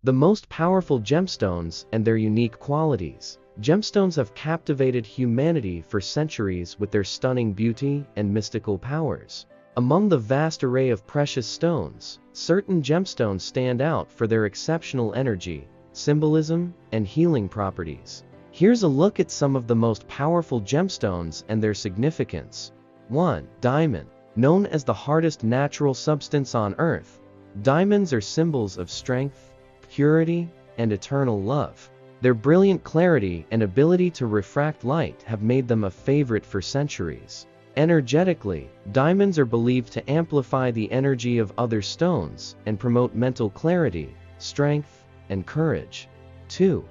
The most powerful gemstones and their unique qualities. Gemstones have captivated humanity for centuries with their stunning beauty and mystical powers. Among the vast array of precious stones, certain gemstones stand out for their exceptional energy, symbolism, and healing properties. Here's a look at some of the most powerful gemstones and their significance. 1. Diamond. Known as the hardest natural substance on Earth, diamonds are symbols of strength, purity, and eternal love. Their brilliant clarity and ability to refract light have made them a favorite for centuries. Energetically, diamonds are believed to amplify the energy of other stones and promote mental clarity, strength, and courage. 2.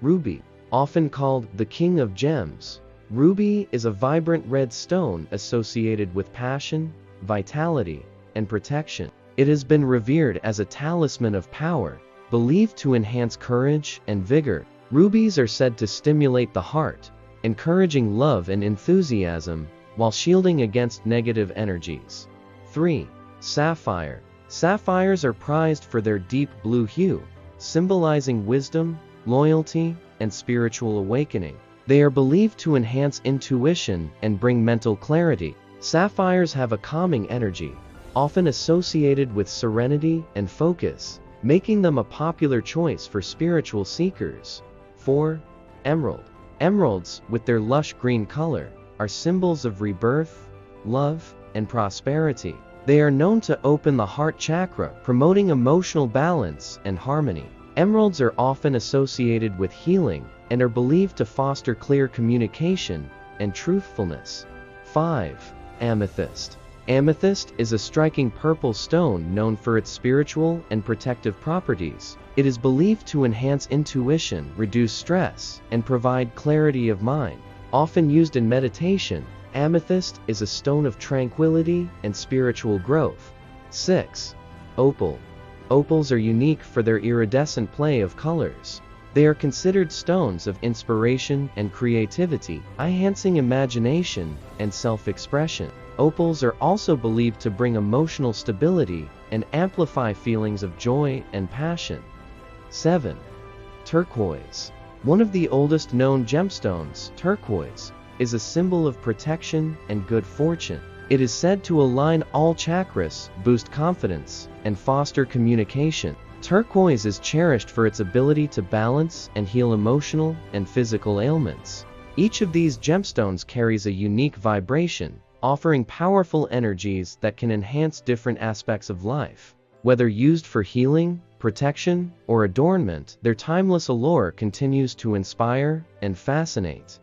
Ruby. Often called the king of gems, ruby is a vibrant red stone associated with passion, vitality, and protection. It has been revered as a talisman of power, believed to enhance courage and vigor. Rubies are said to stimulate the heart, encouraging love and enthusiasm, while shielding against negative energies. 3. Sapphire. Sapphires are prized for their deep blue hue, symbolizing wisdom, loyalty, and spiritual awakening. They are believed to enhance intuition and bring mental clarity. Sapphires have a calming energy, often associated with serenity and focus, making them a popular choice for spiritual seekers. 4. Emerald. Emeralds, with their lush green color, are symbols of rebirth, love, and prosperity. They are known to open the heart chakra, promoting emotional balance and harmony. Emeralds are often associated with healing and are believed to foster clear communication and truthfulness. 5. Amethyst. Amethyst is a striking purple stone known for its spiritual and protective properties. It is believed to enhance intuition, reduce stress, and provide clarity of mind. Often used in meditation, amethyst is a stone of tranquility and spiritual growth. 6. Opal. Opals are unique for their iridescent play of colors. They are considered stones of inspiration and creativity, enhancing imagination and self-expression. Opals are also believed to bring emotional stability and amplify feelings of joy and passion. 7. Turquoise. One of the oldest known gemstones, turquoise, is a symbol of protection and good fortune. It is said to align all chakras, boost confidence, and foster communication. Turquoise is cherished for its ability to balance and heal emotional and physical ailments. Each of these gemstones carries a unique vibration, offering powerful energies that can enhance different aspects of life. Whether used for healing, protection, or adornment, their timeless allure continues to inspire and fascinate.